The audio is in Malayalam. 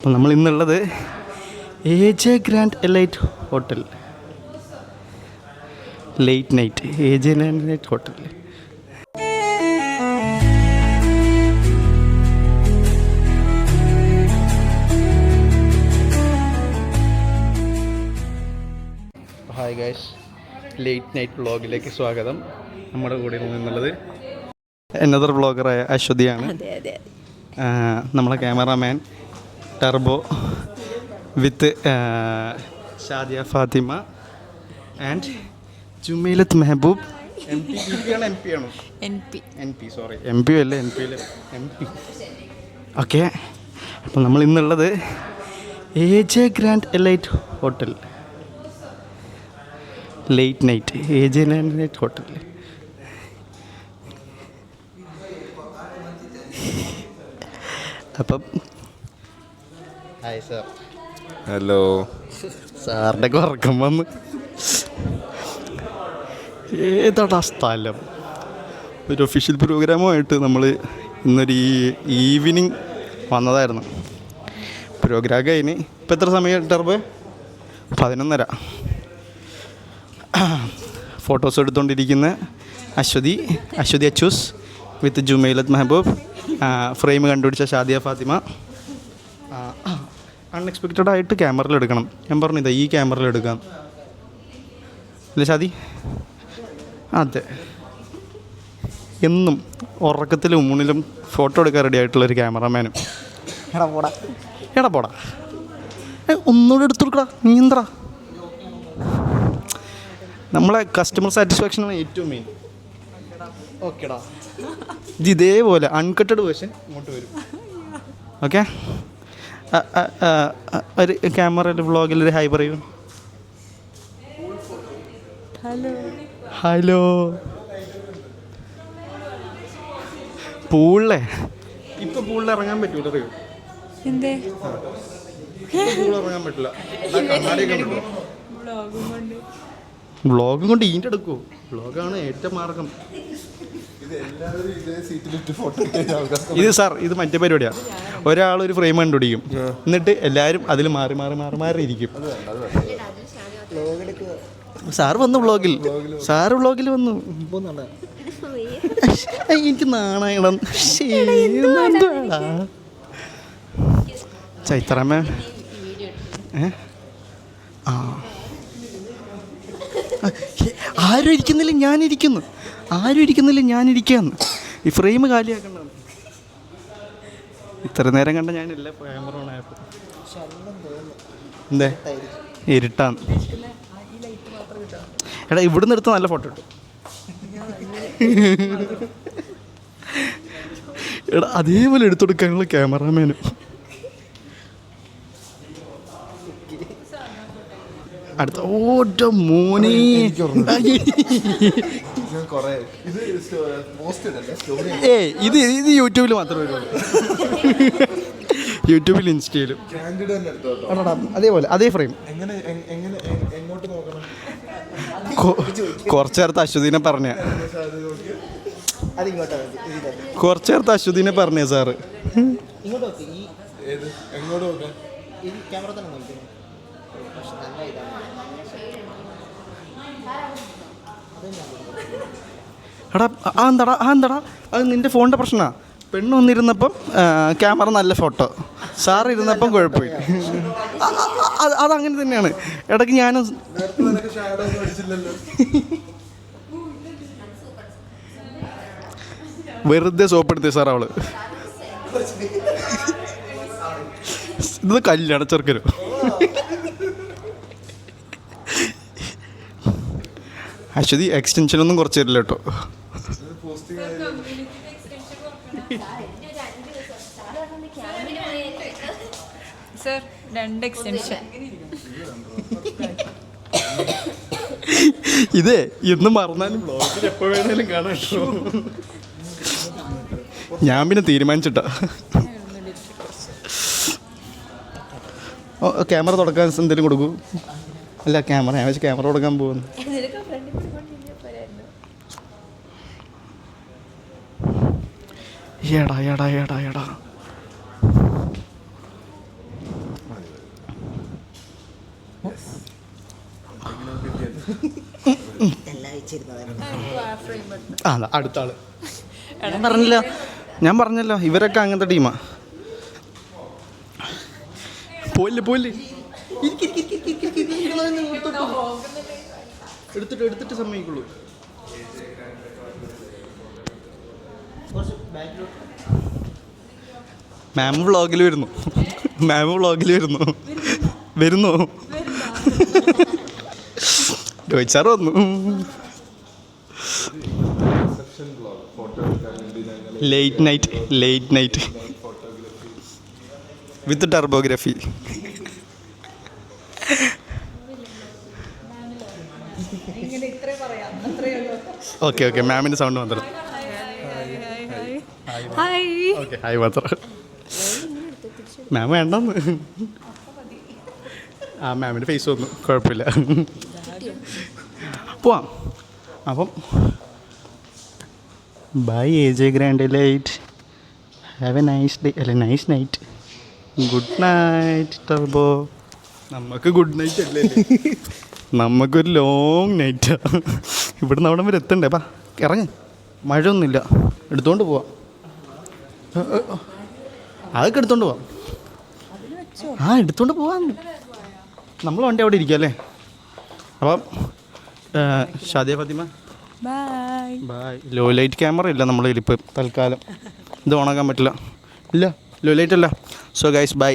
അപ്പോൾ നമ്മൾ ഇന്നുള്ളത് AJ grand elite hotel, late night AJ grand elite hotel. Hi guys, late night വ്ളോഗിലേക്ക് സ്വാഗതം. നമ്മുടെ കൂടെ നിന്നുള്ളത് അനദർ വ്ളോഗറായ അശ്വതിയാണ്. നമ്മളെ cameraman turbo with Shadiya Fathima and Jumailath Mehaboob. Okay, അപ്പം നമ്മൾ ഇന്നുള്ളത് AJ grand elite hotel, late night AJ grand elite hotel. അപ്പം ഹായ് സാർ. ഹലോ. സാറിൻ്റെ ഉറക്കം വന്ന്. ഏതാടാ സ്ഥലം? ഒരു ഒഫീഷ്യൽ പ്രോഗ്രാമുമായിട്ട് നമ്മൾ ഇന്നൊരു ഈവനിങ് വന്നതായിരുന്നു. പ്രോഗ്രാം കഴിഞ്ഞ് ഇപ്പം എത്ര സമയം ടർബ്? 11:30. ഫോട്ടോസ് എടുത്തുകൊണ്ടിരിക്കുന്ന അശ്വതി അച്ചൂസ് വിത്ത് ജുമൈലത്ത് മെഹബൂബ്. ഫ്രെയിം കണ്ടുപിടിച്ച ഷാദിയ ഫാത്തിമ. അൺഎക്സ്പെക്റ്റഡ് ആയിട്ട് ക്യാമറയിൽ എടുക്കണം. ഞാൻ പറഞ്ഞു ഇതാ ഈ ക്യാമറയിൽ എടുക്കാം അല്ലേ ഷാദി? അതെ, എന്നും ഉറക്കത്തിലും ഊണിലും ഫോട്ടോ എടുക്കാൻ റെഡി ആയിട്ടുള്ളൊരു ക്യാമറമാനും. എടാ പോടാ, ഒന്നുകൂടെ എടുത്തു കൊടുക്കടാ. നീ എന്താ, നമ്മളെ കസ്റ്റമർ സാറ്റിസ്ഫാക്ഷനാണ് ഏറ്റവും മെയിൻ. ഓക്കേടാ, ഇത് ഇതേപോലെ അൺകട്ടഡ് വേർഷൻ ഇങ്ങോട്ട് വരും. ഓക്കെ, ഒരു ക്യാമറയിൽ വ്ളോഗിലൊരു ഹായ് പറയൂ. ഹലോ. പൂളിലെ ഇപ്പം പൂളിൽ ഇറങ്ങാൻ പറ്റൂല അറിയോ? പൂളിൽ ഇറങ്ങാൻ പറ്റില്ല. വ്ളോഗും കൊണ്ട് ഈൻ്റെ എടുക്കൂ. വ്ളോഗാണ് ഏറ്റവും മാർഗം. ഇത് സാർ, ഇത് മറ്റേ പരിപാടിയാണ്. ഒരാളൊരു ഫ്രെയിം കണ്ടുപിടിക്കും, എന്നിട്ട് എല്ലാവരും അതിൽ മാറി മാറി മാറി മാറി ഇരിക്കും. സാറ് വന്നു വ്ളോഗിൽ, സാറ് വ്ളോഗിൽ വന്നു. എനിക്ക് നാണയണം. ചൈത്രമ്മ ആരും ഇരിക്കുന്നില്ല, ഞാനിരിക്കുന്നു. ആരും ഇരിക്കുന്നില്ല, ഞാനിരിക്കുകയെന്ന്. ഈ ഫ്രെയിം കാലിയാക്കണ്ട. ഇത്ര നേരം കണ്ട ഞാനില്ല ക്യാമറ ഓണായപ്പോൾ. എന്തേ ഇരുട്ടാണ്. എടാ ഇവിടുന്ന് എടുത്ത് നല്ല ഫോട്ടോ ഇട്ടു. എടാ അതേപോലെ എടുത്തെടുക്കാനുള്ള ക്യാമറാമാനും. അടുത്ത ഓട്ട മോനെ. ഇത് ഇത് യൂട്യൂബിൽ മാത്രമേ വരുള്ളൂ. യൂട്യൂബിൽ ഇൻസ്റ്റയിലും അതേപോലെ അതേ ഫ്രെയിം. കുറച്ച് നേരത്തെ അശ്വതിനെ പറഞ്ഞ സാറ്. എടാ എന്താടാ അത് നിൻ്റെ ഫോണിൻ്റെ പ്രശ്നമാണ്. പെണ്ണ് വന്നിരുന്നപ്പം ക്യാമറ നല്ല ഫോട്ടോ, സാറ് ഇരുന്നപ്പം കുഴപ്പമില്ല. അതങ്ങനെ തന്നെയാണ്. ഇടയ്ക്ക് ഞാനും വെറുതെ സോപ്പെടുത്തി സാർ അവള്. ഇത് കല്യാണ ചെറുക്കരും. അശ്വതി എക്സ്റ്റൻഷനൊന്നും കുറച്ച് തരില്ല കേട്ടോ. Sir 2 extension. ഇതേ എന്ന് മറന്നാലും ബ്ലോഗിൽ എപ്പോൾ വേണേലും കാണാം കേട്ടോ. ഞാൻ പിന്നെ തീരുമാനിച്ചിട്ടാ. ക്യാമറ തുടക്കാൻ എന്തെങ്കിലും കൊടുക്കൂ. അല്ല ക്യാമറ ഞാൻ വെച്ച് ക്യാമറ കൊടുക്കാൻ പോകുന്നു. എടാ ആ അടുത്ത ആള് ഞാൻ പറഞ്ഞല്ലോ ഇവരൊക്കെ അങ്ങനത്തെ ടീമാ. പോലെ എടുത്തിട്ട് സമ്മതിക്കുള്ളൂ. മാം വ്ളോഗിൽ വരുന്നു രോഹിത് സാർ വന്നു. Late night with turbography. Okay മാമിൻ്റെ സൗണ്ട് മാത്രം. ഓക്കെ ഹായ് മാത്രം. മാം വേണ്ടെന്ന്. ആ മാമിൻ്റെ ഫേസ് വന്നു, കുഴപ്പമില്ല. പോവാം. അപ്പം bye AJ Grand Elite. Have a nice day, അല്ല nice night. Good night turbo. നമുക്ക് ഗുഡ് നൈറ്റ് അല്ലേ, നമുക്കൊരു ലോങ് നൈറ്റാണ്. ഇവിടുന്ന് അവിടെ വരെ എത്തണ്ടേ? പാ ഇറങ്ങ്, മഴയൊന്നുമില്ല. എടുത്തോണ്ട് പോവാം, അതൊക്കെ എടുത്തോണ്ട് പോവാം. എടുത്തോണ്ട് പോവാം. നമ്മൾ വണ്ടി അവിടെ ഇരിക്കാം അല്ലേ? അപ്പം Shadiya Fathima bye. Low light camera ഇല്ല നമ്മളെ ഇപ്പം തൽക്കാലം. ഇത് ഓണാക്കാൻ പറ്റില്ല. ഇല്ല, ലോ ലൈറ്റ് അല്ല. So guys by.